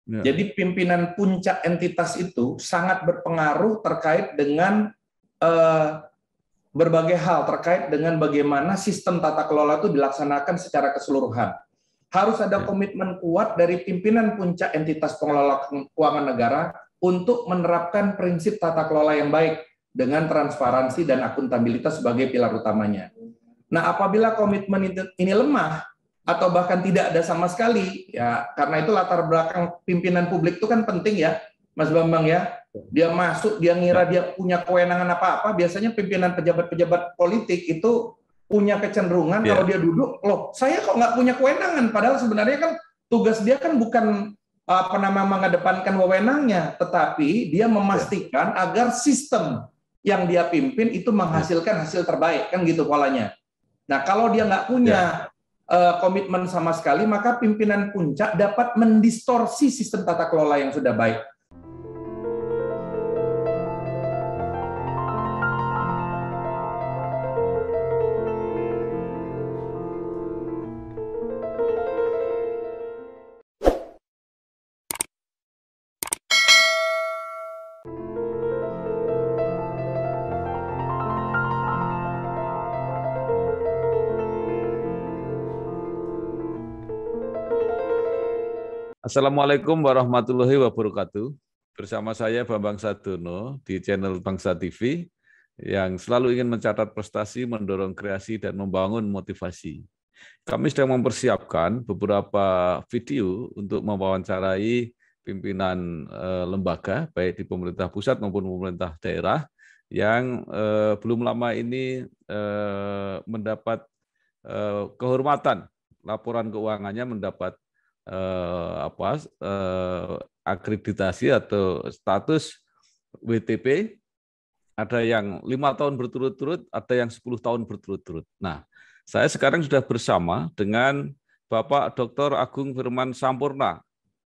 Ya. Jadi pimpinan puncak entitas itu sangat berpengaruh terkait dengan berbagai hal terkait dengan bagaimana sistem tata kelola itu dilaksanakan secara keseluruhan. Harus ada komitmen kuat dari pimpinan puncak entitas pengelola keuangan negara untuk menerapkan prinsip tata kelola yang baik dengan transparansi dan akuntabilitas sebagai pilar utamanya. Nah, apabila komitmen ini lemah atau bahkan tidak ada sama sekali, ya karena itu latar belakang pimpinan publik itu kan penting ya, Mas Bambang ya. Dia masuk, dia ngira dia punya kewenangan apa-apa, biasanya pimpinan pejabat-pejabat politik itu punya kecenderungan kalau dia duduk, loh saya kok nggak punya kewenangan, padahal sebenarnya kan tugas dia kan bukan mengedepankan wewenangnya, tetapi dia memastikan agar sistem yang dia pimpin itu menghasilkan hasil terbaik, kan gitu polanya. Nah, kalau dia nggak punya komitmen sama sekali, maka pimpinan puncak dapat mendistorsi sistem tata kelola yang sudah baik. Assalamualaikum warahmatullahi wabarakatuh. Bersama saya Bambang Sadono di channel Bangsa TV yang selalu ingin mencatat prestasi, mendorong kreasi, dan membangun motivasi. Kami sedang mempersiapkan beberapa video untuk mewawancarai pimpinan lembaga, baik di pemerintah pusat maupun pemerintah daerah, yang belum lama ini mendapat kehormatan, laporan keuangannya mendapat akreditasi atau status WTP, ada yang 5 tahun berturut-turut, ada yang 10 tahun berturut-turut. Nah, saya sekarang sudah bersama dengan Bapak Dr. Agung Firman Sampurna,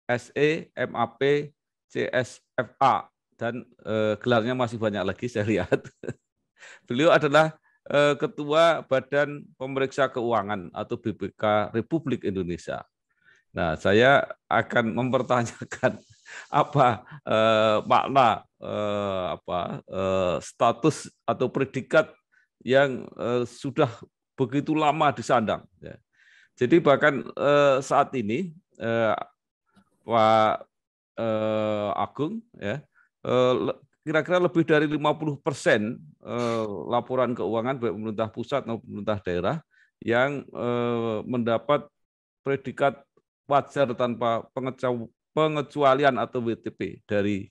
SE, MAP, CSFA, dan gelarnya masih banyak lagi saya lihat. Beliau adalah Ketua Badan Pemeriksa Keuangan atau BPK Republik Indonesia. Nah, saya akan mempertanyakan apa makna status atau predikat yang sudah begitu lama disandang. Ya. Jadi bahkan saat ini Pak Agung, ya, kira-kira lebih dari 50% laporan keuangan baik pemerintah pusat maupun pemerintah daerah yang mendapat predikat wajar tanpa pengecualian atau WTP dari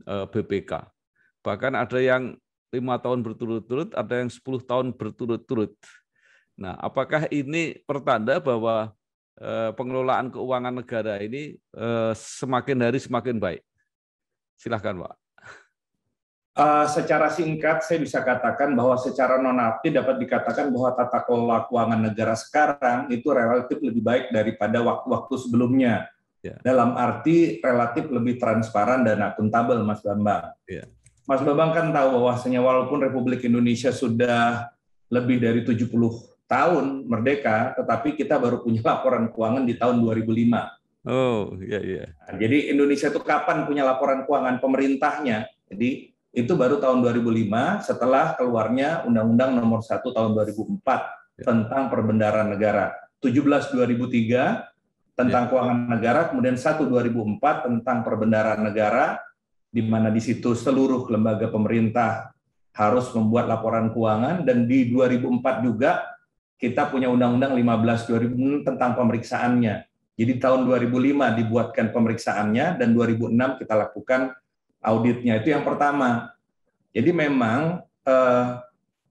BPK. Bahkan ada yang 5 tahun berturut-turut, ada yang 10 tahun berturut-turut. Nah, apakah ini pertanda bahwa pengelolaan keuangan negara ini semakin hari semakin baik? Silahkan, Pak. Secara singkat, saya bisa katakan bahwa secara non-arti dapat dikatakan bahwa tata kelola keuangan negara sekarang itu relatif lebih baik daripada waktu-waktu sebelumnya. Ya. Dalam arti relatif lebih transparan dan akuntabel, Mas Bambang. Ya. Mas Bambang kan tahu bahwasanya walaupun Republik Indonesia sudah lebih dari 70 tahun merdeka, tetapi kita baru punya laporan keuangan di tahun 2005. Oh, iya, iya. Nah, jadi Indonesia itu kapan punya laporan keuangan pemerintahnya? Jadi itu baru tahun 2005 setelah keluarnya Undang-Undang Nomor 1 Tahun 2004 tentang Perbendaharaan Negara, 17 2003 tentang keuangan negara, kemudian 1 2004 tentang Perbendaharaan Negara, di mana di situ seluruh lembaga pemerintah harus membuat laporan keuangan, dan di 2004 juga kita punya Undang-Undang 15 2006 tentang pemeriksaannya. Jadi tahun 2005 dibuatkan pemeriksaannya dan 2006 kita lakukan auditnya. Itu yang pertama. Jadi memang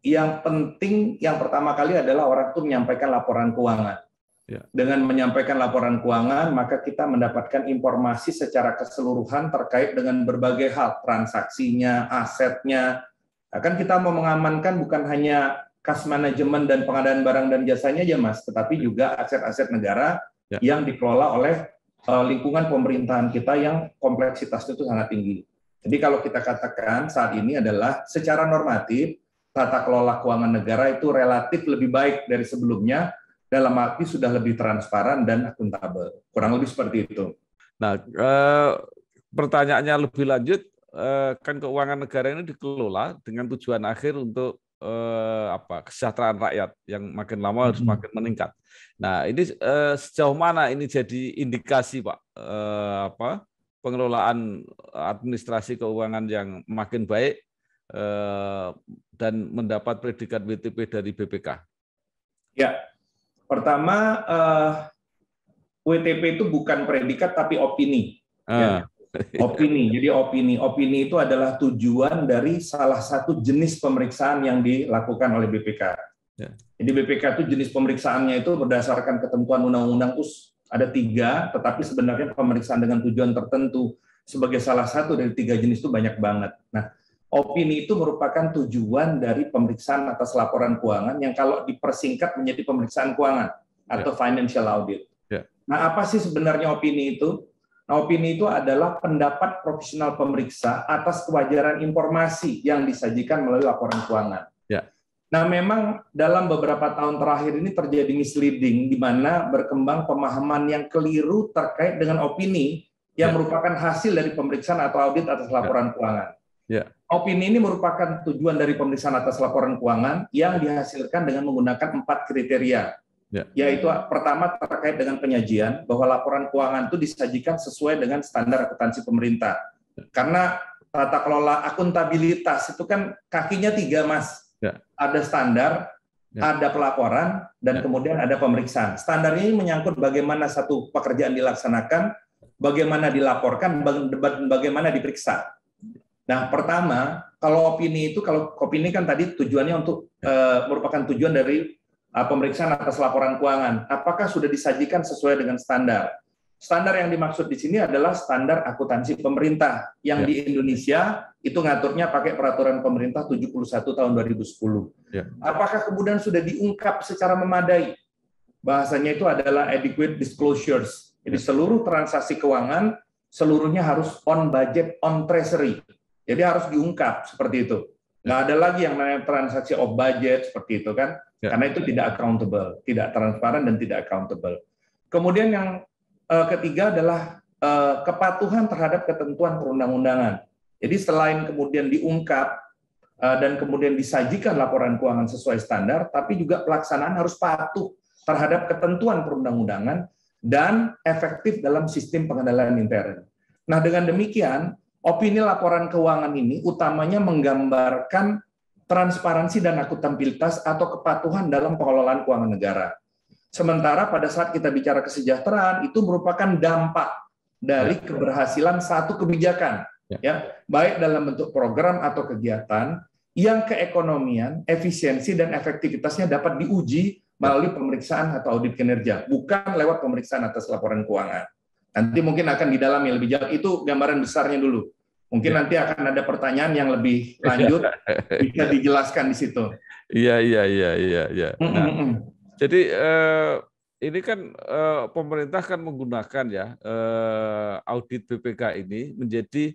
yang penting yang pertama kali adalah orang itu menyampaikan laporan keuangan. Ya. Dengan menyampaikan laporan keuangan, maka kita mendapatkan informasi secara keseluruhan terkait dengan berbagai hal, transaksinya, asetnya. Kan kita mau mengamankan bukan hanya kas manajemen dan pengadaan barang dan jasanya aja, Mas, tetapi juga aset-aset negara yang dikelola oleh lingkungan pemerintahan kita yang kompleksitasnya itu sangat tinggi. Jadi kalau kita katakan saat ini adalah secara normatif, tata kelola keuangan negara itu relatif lebih baik dari sebelumnya, dalam arti sudah lebih transparan dan akuntabel. Kurang lebih seperti itu. Nah, pertanyaannya lebih lanjut, kan keuangan negara ini dikelola dengan tujuan akhir untuk kesejahteraan rakyat yang makin lama harus makin meningkat. Nah, ini sejauh mana ini jadi indikasi, Pak, pengelolaan administrasi keuangan yang makin baik dan mendapat predikat WTP dari BPK? Ya, pertama WTP itu bukan predikat tapi opini. Ya. Opini. Jadi opini itu adalah tujuan dari salah satu jenis pemeriksaan yang dilakukan oleh BPK. Ya. Jadi BPK itu jenis pemeriksaannya itu berdasarkan ketentuan undang-undang ada 3, tetapi sebenarnya pemeriksaan dengan tujuan tertentu sebagai salah satu dari 3 jenis itu banyak banget. Nah, opini itu merupakan tujuan dari pemeriksaan atas laporan keuangan yang kalau dipersingkat menjadi pemeriksaan keuangan atau financial audit. Nah, apa sih sebenarnya opini itu? Nah, opini itu adalah pendapat profesional pemeriksa atas kewajaran informasi yang disajikan melalui laporan keuangan. Ya. Nah, memang dalam beberapa tahun terakhir ini terjadi misleading, di mana berkembang pemahaman yang keliru terkait dengan opini yang merupakan hasil dari pemeriksaan atau audit atas laporan keuangan. Ya. Opini ini merupakan tujuan dari pemeriksaan atas laporan keuangan yang dihasilkan dengan menggunakan 4 kriteria. Ya. Yaitu pertama terkait dengan penyajian, bahwa laporan keuangan itu disajikan sesuai dengan standar akuntansi pemerintah. Karena tata kelola akuntabilitas itu kan kakinya 3, Mas. Ya. Ada standar, ada pelaporan, dan kemudian ada pemeriksaan. Standar ini menyangkut bagaimana satu pekerjaan dilaksanakan, bagaimana dilaporkan, bagaimana diperiksa. Nah, pertama, kalau opini kan tadi tujuannya untuk merupakan tujuan dari pemeriksaan atas laporan keuangan. Apakah sudah disajikan sesuai dengan standar? Standar yang dimaksud di sini adalah standar akuntansi pemerintah yang di Indonesia itu ngaturnya pakai peraturan pemerintah 71 tahun 2010. Apakah kemudian sudah diungkap secara memadai? Bahasanya itu adalah adequate disclosures. Jadi seluruh transaksi keuangan seluruhnya harus on budget, on treasury. Jadi harus diungkap seperti itu. Nggak ada lagi yang namanya transaksi off budget seperti itu kan. Karena itu tidak accountable, tidak transparan dan tidak accountable. Kemudian yang ketiga adalah kepatuhan terhadap ketentuan perundang-undangan. Jadi selain kemudian diungkap dan kemudian disajikan laporan keuangan sesuai standar, tapi juga pelaksanaan harus patuh terhadap ketentuan perundang-undangan dan efektif dalam sistem pengendalian intern. Nah, dengan demikian, opini laporan keuangan ini utamanya menggambarkan transparansi dan akuntabilitas atau kepatuhan dalam pengelolaan keuangan negara. Sementara pada saat kita bicara kesejahteraan, itu merupakan dampak dari keberhasilan satu kebijakan, ya, baik dalam bentuk program atau kegiatan yang keekonomian, efisiensi, dan efektivitasnya dapat diuji melalui pemeriksaan atau audit kinerja, bukan lewat pemeriksaan atas laporan keuangan. Nanti mungkin akan didalami lebih jauh, itu gambaran besarnya dulu. Mungkin nanti akan ada pertanyaan yang lebih lanjut, bisa dijelaskan di situ. Iya. Nah, jadi ini kan pemerintah kan menggunakan ya audit BPK ini menjadi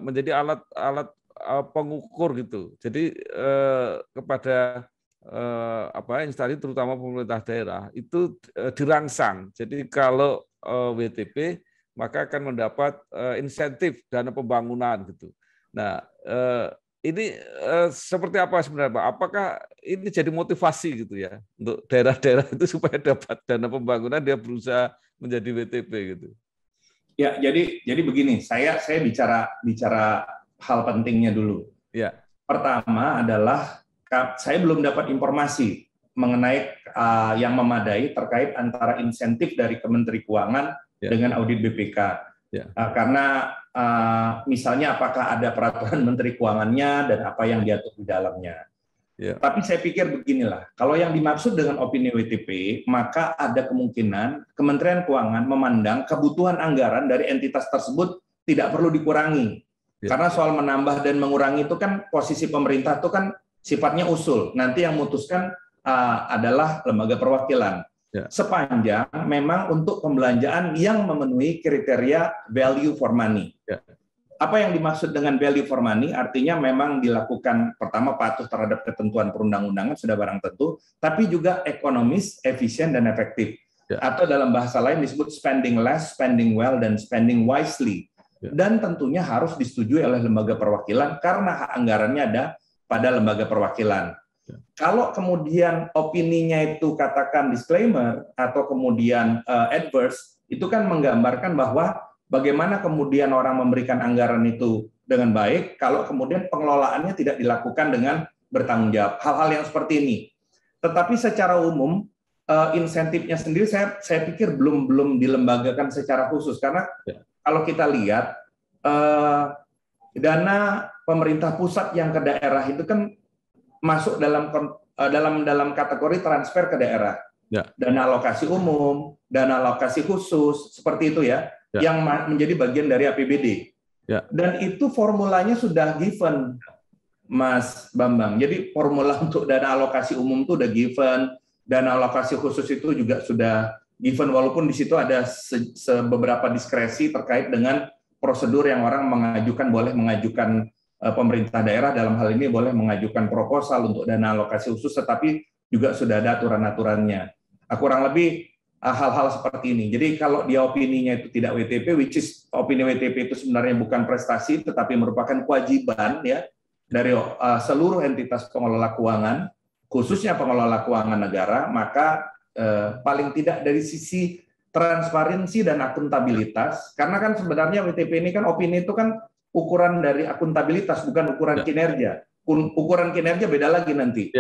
menjadi alat pengukur gitu. Jadi kepada instansi terutama pemerintah daerah itu dirangsang. Jadi kalau WTP maka akan mendapat insentif dana pembangunan gitu. Nah, ini seperti apa sebenarnya, Pak? Apakah ini jadi motivasi gitu ya untuk daerah-daerah itu supaya dapat dana pembangunan dia berusaha menjadi WTP gitu? Ya, jadi begini, saya bicara hal pentingnya dulu. Ya. Pertama adalah saya belum dapat informasi mengenai yang memadai terkait antara insentif dari Kementerian Keuangan dengan audit BPK. Karena misalnya apakah ada peraturan Menteri Keuangannya dan apa yang diatur di dalamnya. Tapi saya pikir beginilah, kalau yang dimaksud dengan opini WTP, maka ada kemungkinan Kementerian Keuangan memandang kebutuhan anggaran dari entitas tersebut tidak perlu dikurangi. Karena soal menambah dan mengurangi itu kan posisi pemerintah itu kan sifatnya usul. Nanti yang memutuskan adalah lembaga perwakilan. Sepanjang memang untuk pembelanjaan yang memenuhi kriteria value for money. Apa yang dimaksud dengan value for money? Artinya memang dilakukan pertama patuh terhadap ketentuan perundang-undangan sudah barang tentu, tapi juga ekonomis, efisien dan efektif. Atau dalam bahasa lain disebut spending less, spending well, dan spending wisely. Dan tentunya harus disetujui oleh lembaga perwakilan karena hak anggarannya ada pada lembaga perwakilan. Kalau kemudian opininya itu katakan disclaimer atau kemudian adverse, itu kan menggambarkan bahwa bagaimana kemudian orang memberikan anggaran itu dengan baik kalau kemudian pengelolaannya tidak dilakukan dengan bertanggung jawab. Hal-hal yang seperti ini. Tetapi secara umum insentifnya sendiri saya pikir belum dilembagakan secara khusus karena kalau kita lihat dana pemerintah pusat yang ke daerah itu kan masuk dalam kategori transfer ke daerah. Dana alokasi umum, dana alokasi khusus seperti itu ya. Yang menjadi bagian dari APBD. Dan itu formulanya sudah given, Mas Bambang. Jadi formula untuk dana alokasi umum itu udah given, dana alokasi khusus itu juga sudah given, walaupun di situ ada beberapa diskresi terkait dengan prosedur yang orang boleh mengajukan pemerintah daerah dalam hal ini boleh mengajukan proposal untuk dana alokasi khusus, tetapi juga sudah ada aturan-aturannya. Kurang lebih hal-hal seperti ini. Jadi kalau dia opininya itu tidak WTP, which is opini WTP itu sebenarnya bukan prestasi, tetapi merupakan kewajiban ya dari seluruh entitas pengelola keuangan, khususnya pengelola keuangan negara, maka paling tidak dari sisi transparansi dan akuntabilitas, karena kan sebenarnya WTP ini kan opini itu kan ukuran dari akuntabilitas, bukan ukuran kinerja. Ukuran kinerja beda lagi nanti.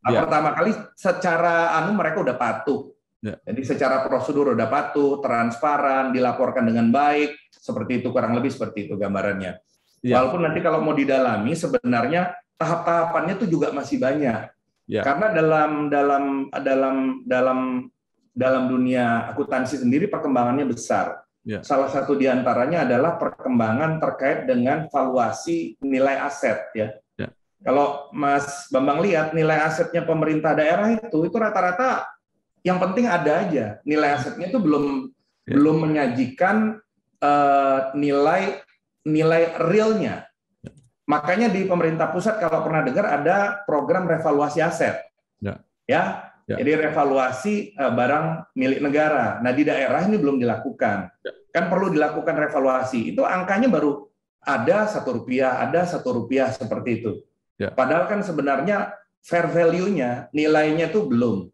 Pertama kali secara mereka udah patuh. Jadi secara prosedur udah patuh, transparan, dilaporkan dengan baik, seperti itu, kurang lebih seperti itu gambarannya. Walaupun nanti kalau mau didalami sebenarnya tahap-tahapannya itu juga masih banyak. Karena dalam dunia akuntansi sendiri perkembangannya besar. Salah satu diantaranya adalah perkembangan terkait dengan valuasi nilai aset ya. Kalau Mas Bambang lihat nilai asetnya pemerintah daerah itu rata-rata yang penting ada aja. Nilai asetnya itu belum menyajikan nilai realnya. Makanya di pemerintah pusat kalau pernah dengar ada program revaluasi aset. Jadi revaluasi barang milik negara. Nah, di daerah ini belum dilakukan. Kan perlu dilakukan revaluasi. Itu angkanya baru ada Rp1, seperti itu. Padahal kan sebenarnya fair value-nya, nilainya itu belum.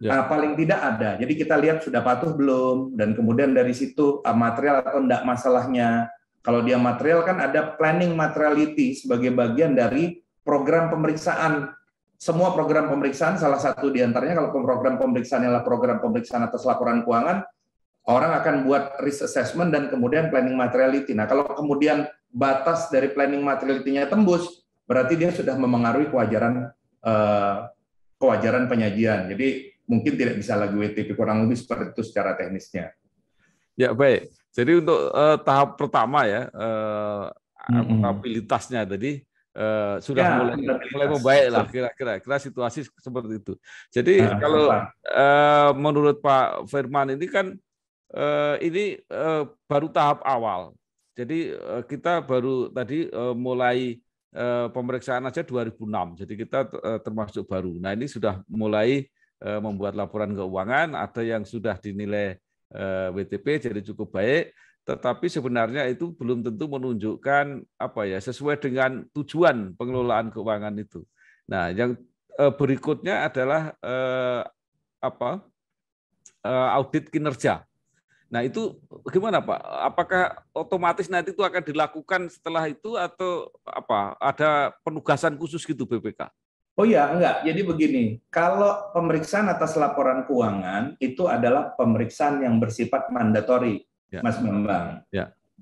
Paling tidak ada. Jadi kita lihat sudah patuh belum, dan kemudian dari situ material atau enggak masalahnya. Kalau dia material kan ada planning materiality sebagai bagian dari program pemeriksaan. Semua program pemeriksaan, salah satu diantaranya kalau program pemeriksaan adalah program pemeriksaan atas laporan keuangan, orang akan buat risk assessment dan kemudian planning materiality. Nah, kalau kemudian batas dari planning materiality-nya tembus, berarti dia sudah memengaruhi kewajaran penyajian. Jadi mungkin tidak bisa lagi WTP, kurang lebih seperti itu secara teknisnya. Ya, baik. Jadi untuk tahap pertama ya, akuntabilitasnya tadi sudah mulai membaik lah, kira-kira situasi seperti itu. Jadi kalau menurut Pak Firman ini kan ini baru tahap awal. Jadi kita baru tadi mulai pemeriksaan aja 2006. Jadi kita termasuk baru. Nah, ini sudah mulai membuat laporan keuangan, ada yang sudah dinilai WTP jadi cukup baik, tetapi sebenarnya itu belum tentu menunjukkan sesuai dengan tujuan pengelolaan keuangan itu. Nah, yang berikutnya adalah audit kinerja. Nah, itu gimana Pak? Apakah otomatis nanti itu akan dilakukan setelah itu atau ada penugasan khusus gitu BPK? Oh ya, enggak. Jadi begini, kalau pemeriksaan atas laporan keuangan itu adalah pemeriksaan yang bersifat mandatori, Mas Bambang.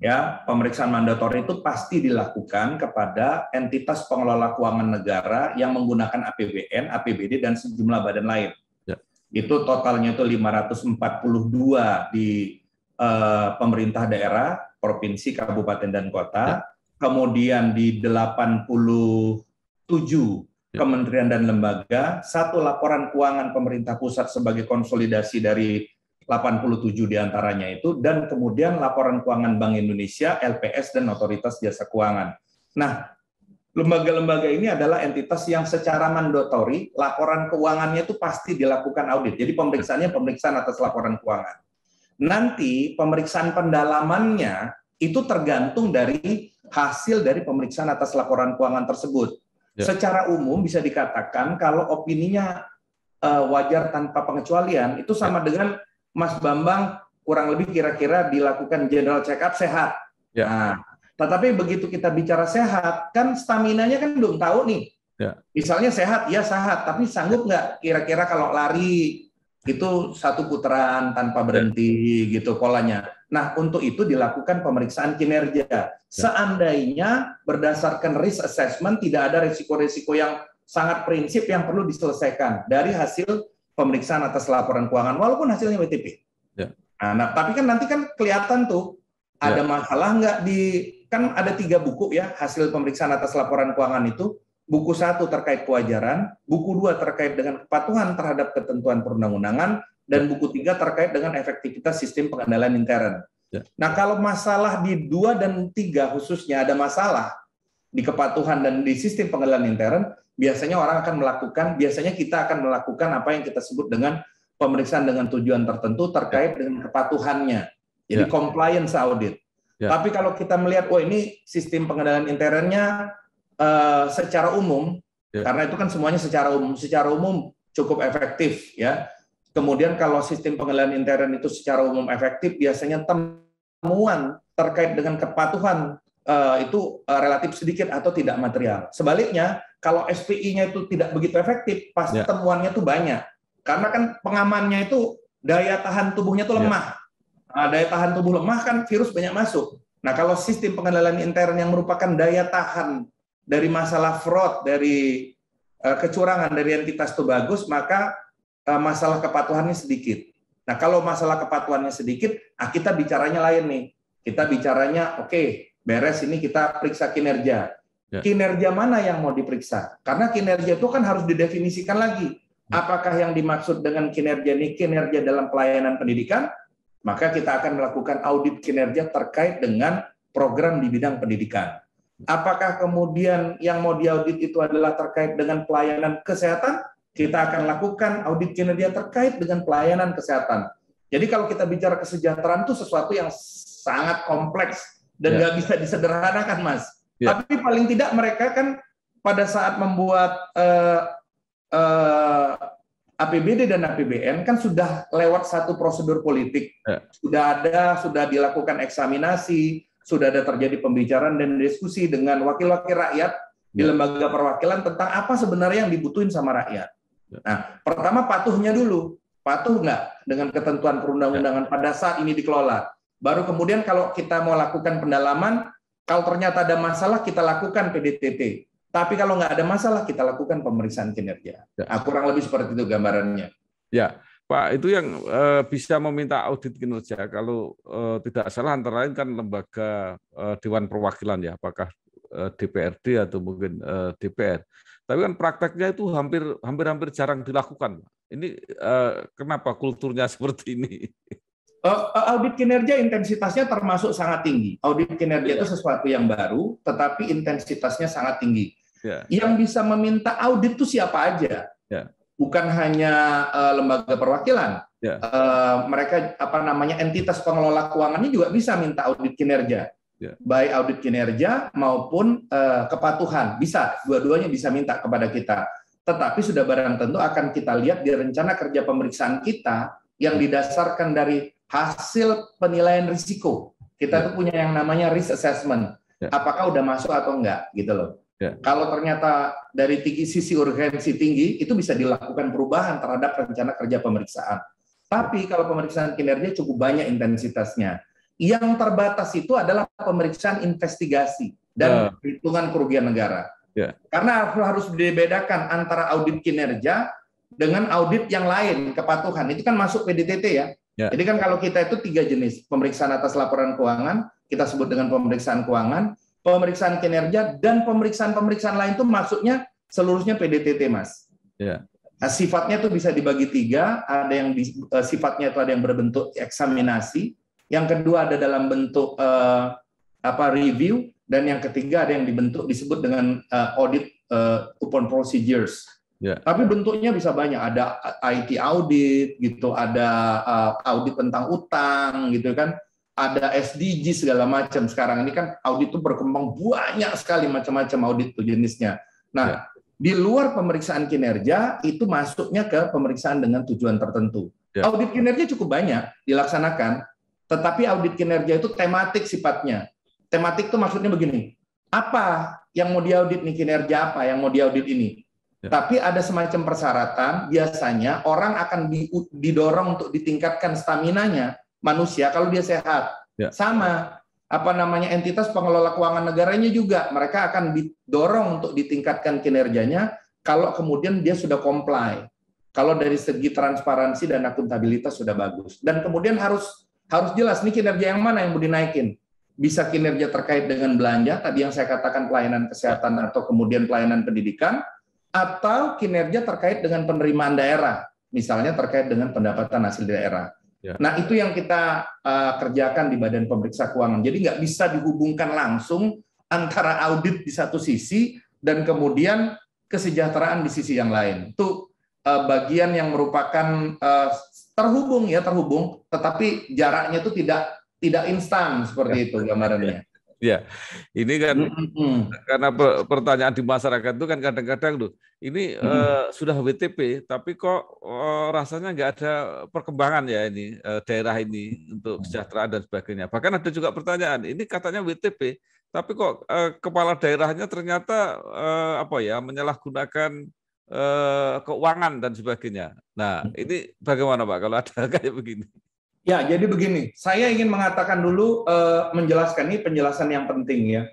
Ya, pemeriksaan mandatori itu pasti dilakukan kepada entitas pengelola keuangan negara yang menggunakan APBN, APBD, dan sejumlah badan lain. Itu totalnya itu 542 di pemerintah daerah, provinsi, kabupaten, dan kota. Kemudian di 87 kementerian dan lembaga, 1 laporan keuangan pemerintah pusat sebagai konsolidasi dari 87 diantaranya itu, dan kemudian laporan keuangan Bank Indonesia, LPS, dan Otoritas Jasa Keuangan. Nah, lembaga-lembaga ini adalah entitas yang secara mandatori laporan keuangannya itu pasti dilakukan audit. Jadi pemeriksaannya pemeriksaan atas laporan keuangan. Nanti pemeriksaan pendalamannya itu tergantung dari hasil dari pemeriksaan atas laporan keuangan tersebut. Ya. Secara umum bisa dikatakan kalau opininya wajar tanpa pengecualian itu sama dengan Mas Bambang kurang lebih kira-kira dilakukan general check up sehat. Ya. Nah, tetapi begitu kita bicara sehat, kan staminanya kan belum tahu nih. Ya. Misalnya sehat, ya sehat, tapi sanggup nggak kira-kira kalau lari itu 1 putaran tanpa berhenti gitu polanya. Nah, untuk itu dilakukan pemeriksaan kinerja. Ya. Seandainya berdasarkan risk assessment tidak ada risiko-risiko yang sangat prinsip yang perlu diselesaikan dari hasil pemeriksaan atas laporan keuangan, walaupun hasilnya WTP. Ya. Nah, tapi kan nanti kan kelihatan tuh ada masalah nggak di, kan ada 3 buku ya hasil pemeriksaan atas laporan keuangan itu. Buku 1 terkait kewajaran, buku 2 terkait dengan kepatuhan terhadap ketentuan perundang-undangan, dan buku 3 terkait dengan efektivitas sistem pengendalian intern. Ya. Nah, kalau masalah di 2 dan 3 khususnya ada masalah di kepatuhan dan di sistem pengendalian intern, biasanya kita akan melakukan apa yang kita sebut dengan pemeriksaan dengan tujuan tertentu terkait dengan kepatuhannya. Jadi compliance audit. Ya. Tapi kalau kita melihat, ini sistem pengendalian internnya secara umum, karena itu kan semuanya secara umum cukup efektif ya. Kemudian kalau sistem pengendalian intern itu secara umum efektif, biasanya temuan terkait dengan kepatuhan itu relatif sedikit atau tidak material. Sebaliknya, kalau SPI-nya itu tidak begitu efektif, pasti temuannya itu banyak. Karena kan pengamannya itu daya tahan tubuhnya itu lemah. Nah, daya tahan tubuh lemah kan virus banyak masuk. Nah, kalau sistem pengendalian intern yang merupakan daya tahan dari masalah fraud, dari kecurangan dari entitas itu bagus, maka masalah kepatuhannya sedikit. Nah, kalau masalah kepatuhannya sedikit, kita bicaranya lain nih. Kita bicaranya, beres ini kita periksa kinerja. Ya. Kinerja mana yang mau diperiksa? Karena kinerja itu kan harus didefinisikan lagi. Apakah yang dimaksud dengan kinerja ini kinerja dalam pelayanan pendidikan? Maka kita akan melakukan audit kinerja terkait dengan program di bidang pendidikan. Apakah kemudian yang mau diaudit itu adalah terkait dengan pelayanan kesehatan? Kita akan lakukan audit kinerja terkait dengan pelayanan kesehatan. Jadi kalau kita bicara kesejahteraan itu sesuatu yang sangat kompleks dan nggak bisa disederhanakan, Mas. Tapi paling tidak mereka kan pada saat membuat APBD dan APBN kan sudah lewat satu prosedur politik. Sudah dilakukan eksaminasi, sudah ada terjadi pembicaraan dan diskusi dengan wakil-wakil rakyat di lembaga perwakilan tentang apa sebenarnya yang dibutuhin sama rakyat. Nah, pertama patuhnya dulu. Patuh nggak dengan ketentuan perundang-undangan pada saat ini dikelola. Baru kemudian kalau kita mau lakukan pendalaman, kalau ternyata ada masalah kita lakukan PDTT. Tapi kalau nggak ada masalah, kita lakukan pemeriksaan kinerja. Nah, kurang lebih seperti itu gambarannya. Ya, Pak, itu yang bisa meminta audit kinerja. Kalau tidak salah, antara lain kan lembaga Dewan Perwakilan ya, apakah DPRD atau mungkin DPR. Tapi kan prakteknya itu hampir jarang dilakukan. Ini kenapa kulturnya seperti ini? Audit kinerja intensitasnya termasuk sangat tinggi. Audit kinerja itu sesuatu yang baru, tetapi intensitasnya sangat tinggi. Yang bisa meminta audit itu siapa aja, bukan hanya lembaga perwakilan. Mereka entitas pengelola keuangannya juga bisa minta audit kinerja, baik audit kinerja maupun kepatuhan, bisa dua-duanya bisa minta kepada kita. Tetapi sudah barang tentu akan kita lihat di rencana kerja pemeriksaan kita yang didasarkan dari hasil penilaian risiko. Kita tuh punya yang namanya risk assessment. Apakah udah masuk atau enggak, gitu loh. Kalau ternyata dari sisi urgensi tinggi, itu bisa dilakukan perubahan terhadap rencana kerja pemeriksaan. Tapi kalau pemeriksaan kinerja cukup banyak intensitasnya. Yang terbatas itu adalah pemeriksaan investigasi dan perhitungan kerugian negara. Karena harus dibedakan antara audit kinerja dengan audit yang lain, kepatuhan. Itu kan masuk PDTT ya. Jadi kan kalau kita itu 3 jenis, pemeriksaan atas laporan keuangan, kita sebut dengan pemeriksaan keuangan, pemeriksaan kinerja, dan pemeriksaan lain itu maksudnya seluruhnya PDTT, Mas. Nah, sifatnya itu bisa dibagi 3, ada yang sifatnya itu ada yang berbentuk eksaminasi, yang kedua ada dalam bentuk review, dan yang ketiga ada yang disebut dengan audit upon procedures. Tapi bentuknya bisa banyak, ada IT audit gitu, ada audit tentang utang gitu kan, ada SDG segala macam. Sekarang ini kan audit itu berkembang banyak sekali macam-macam audit itu jenisnya. Nah, di luar pemeriksaan kinerja itu masuknya ke pemeriksaan dengan tujuan tertentu. Audit kinerja cukup banyak dilaksanakan, tetapi audit kinerja itu tematik sifatnya. Tematik itu maksudnya begini, apa yang mau diaudit nih, kinerja apa yang mau diaudit ini. Tapi ada semacam persyaratan, biasanya orang akan didorong untuk ditingkatkan staminanya manusia kalau dia sehat. Sama entitas pengelola keuangan negaranya juga, mereka akan didorong untuk ditingkatkan kinerjanya kalau kemudian dia sudah comply. Kalau dari segi transparansi dan akuntabilitas sudah bagus. Dan kemudian harus jelas nih kinerja yang mana yang mau dinaikin. Bisa kinerja terkait dengan belanja, tadi yang saya katakan pelayanan kesehatan atau kemudian pelayanan pendidikan, atau kinerja terkait dengan penerimaan daerah, misalnya terkait dengan pendapatan hasil daerah. Nah, itu yang kita kerjakan di Badan Pemeriksa Keuangan. Jadi nggak bisa dihubungkan langsung antara audit di satu sisi dan kemudian kesejahteraan di sisi yang lain. Itu bagian yang merupakan terhubung, tetapi jaraknya itu tidak instan seperti itu gambarannya. Ya, ini kan karena pertanyaan di masyarakat itu kan kadang-kadang loh, ini sudah WTP, tapi kok rasanya nggak ada perkembangan ya ini daerah ini untuk kesejahteraan dan sebagainya. Bahkan ada juga pertanyaan, ini katanya WTP, tapi kok kepala daerahnya ternyata menyalahgunakan keuangan dan sebagainya. Nah, ini bagaimana Pak kalau ada kayak begini? Ya, jadi begini, saya ingin mengatakan dulu, menjelaskan ini penjelasan yang penting ya.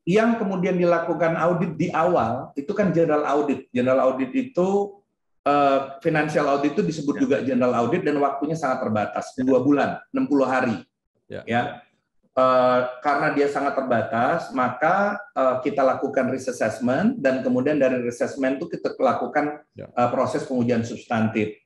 Yang kemudian dilakukan audit di awal, itu kan general audit. General audit itu, financial audit itu disebut juga general audit dan waktunya sangat terbatas, 2 bulan, 60 hari. Karena dia sangat terbatas, maka kita lakukan risk assessment, dan kemudian dari risk assessment itu kita lakukan proses pengujian substantif.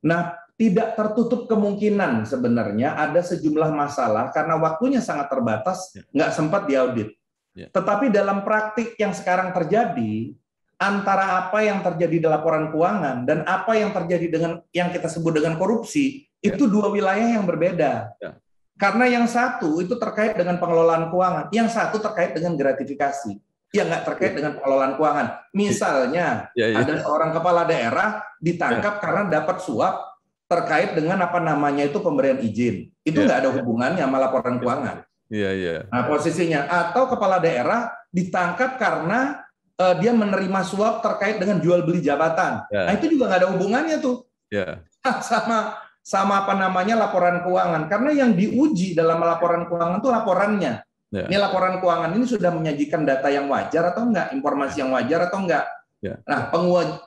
Nah, tidak tertutup kemungkinan sebenarnya ada sejumlah masalah karena waktunya sangat terbatas, nggak sempat diaudit. Tetapi dalam praktik yang sekarang terjadi, antara apa yang terjadi di laporan keuangan dan apa yang terjadi dengan yang kita sebut dengan korupsi, itu 2 wilayah yang berbeda. Karena yang satu itu terkait dengan pengelolaan keuangan, yang satu terkait dengan gratifikasi. Yang nggak terkait dengan pengelolaan keuangan. Misalnya, ada seorang kepala daerah ditangkap karena dapat suap terkait dengan itu pemberian izin. Itu nggak ada hubungannya sama laporan keuangan. Nah, posisinya. Atau kepala daerah ditangkap karena dia menerima suap terkait dengan jual beli jabatan. Nah, itu juga nggak ada hubungannya tuh. Sama laporan keuangan. Karena yang diuji dalam laporan keuangan itu laporannya. Ini laporan keuangan ini sudah menyajikan data yang wajar atau enggak, informasi yang wajar atau enggak. Nah,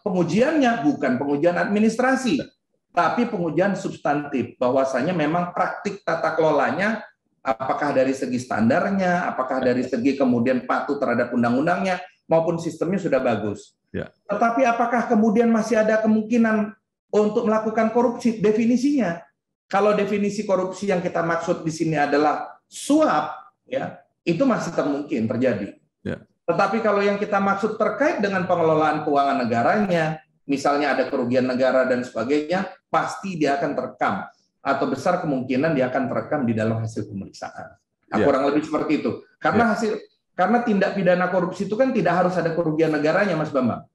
pengujiannya bukan pengujian administrasi, tapi pengujian substantif, bahwasanya memang praktik tata kelolanya, apakah dari segi standarnya, apakah dari segi kemudian patuh terhadap undang-undangnya, maupun sistemnya sudah bagus. Tetapi apakah kemudian masih ada kemungkinan untuk melakukan korupsi? Definisinya, kalau definisi korupsi yang kita maksud di sini adalah suap, itu masih mungkin terjadi. Tetapi kalau yang kita maksud terkait dengan pengelolaan keuangan negaranya, misalnya ada kerugian negara dan sebagainya, pasti dia akan terekam, atau besar kemungkinan dia akan terekam di dalam hasil pemeriksaan. Kurang lebih seperti itu. Karena tindak pidana korupsi itu kan tidak harus ada kerugian negaranya, Mas Bambang.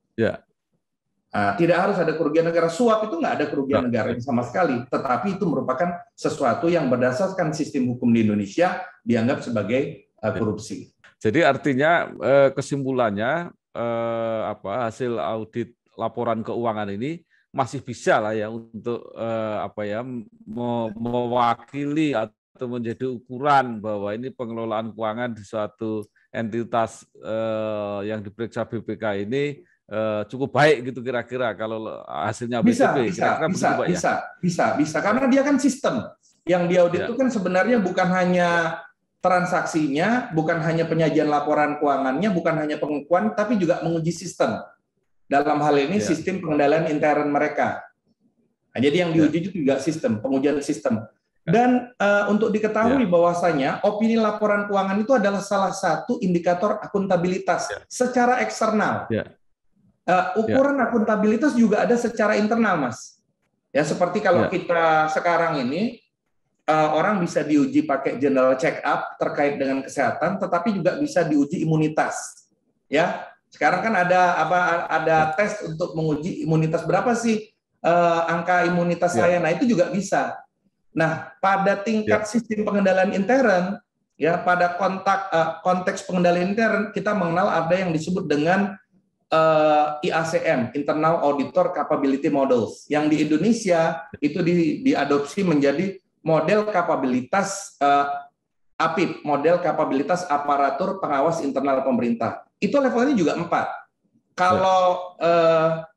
Tidak harus ada kerugian negara. Suap itu nggak ada kerugian negara sama sekali, tetapi itu merupakan sesuatu yang berdasarkan sistem hukum di Indonesia dianggap sebagai korupsi. Jadi artinya kesimpulannya hasil audit laporan keuangan ini masih bisa lah ya untuk mewakili atau menjadi ukuran bahwa ini pengelolaan keuangan di suatu entitas yang diperiksa BPK ini cukup baik gitu kira-kira kalau hasilnya BPK. Bisa karena dia kan sistem yang diaudit itu kan sebenarnya bukan hanya transaksinya, bukan hanya penyajian laporan keuangannya, bukan hanya pengukuhan, tapi juga menguji sistem. Dalam hal ini sistem pengendalian intern mereka. Nah, jadi yang diuji itu juga sistem, pengujian sistem. Dan untuk diketahui bahwasanya opini laporan keuangan itu adalah salah satu indikator akuntabilitas secara eksternal. Ukuran akuntabilitas juga ada secara internal, Mas. Ya, seperti kalau kita sekarang ini orang bisa diuji pakai general check up terkait dengan kesehatan, tetapi juga bisa diuji imunitas. Ya, sekarang kan ada tes untuk menguji imunitas, berapa sih angka imunitas saya. Nah, itu juga bisa. Nah, pada tingkat sistem pengendalian intern, ya pada konteks pengendalian intern, kita mengenal ada yang disebut dengan IACM, Internal Auditor Capability Models, yang di Indonesia itu diadopsi menjadi model kapabilitas APIP, model kapabilitas aparatur pengawas internal pemerintah. Itu levelnya juga 4. Kalau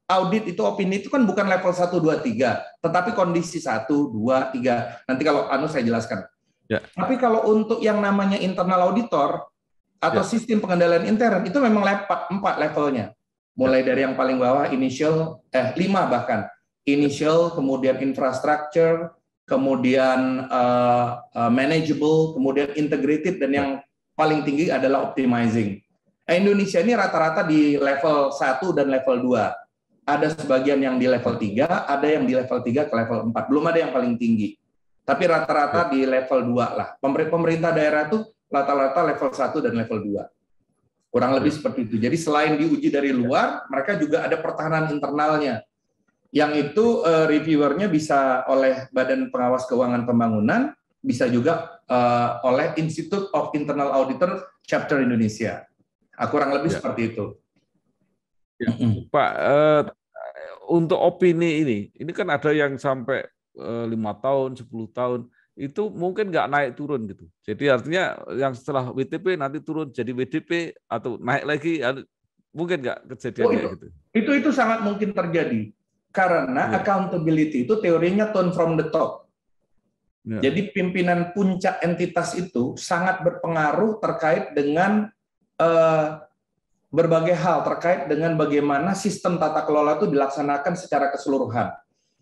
audit itu opini itu kan bukan level 1, 2, 3, tetapi kondisi 1, 2, 3. Nanti kalau saya jelaskan. Tapi kalau untuk yang namanya internal auditor atau sistem pengendalian intern itu memang 4 levelnya. Mulai dari yang paling bawah initial 5 bahkan. Initial, kemudian infrastructure, kemudian manageable, kemudian integrated, dan yang paling tinggi adalah optimizing. Indonesia ini rata-rata di level 1 dan level 2. Ada sebagian yang di level 3, ada yang di level 3 ke level 4. Belum ada yang paling tinggi. Tapi rata-rata di level 2 lah. Pemerintah daerah itu rata-rata level 1 dan level 2. Kurang lebih seperti itu. Jadi selain diuji dari luar, mereka juga ada pertahanan internalnya. Yang itu reviewernya bisa oleh Badan Pengawas Keuangan Pembangunan, bisa juga oleh Institute of Internal Auditor Chapter Indonesia. Kurang lebih seperti itu. Pak, untuk opini ini kan ada yang sampai 5 tahun, 10 tahun, itu mungkin nggak naik turun gitu. Jadi artinya yang setelah WTP nanti turun jadi WDP atau naik lagi, mungkin nggak kejadian kayak gitu. Itu sangat mungkin terjadi karena accountability itu teorinya turn from the top. Jadi pimpinan puncak entitas itu sangat berpengaruh terkait dengan berbagai hal terkait dengan bagaimana sistem tata kelola itu dilaksanakan secara keseluruhan.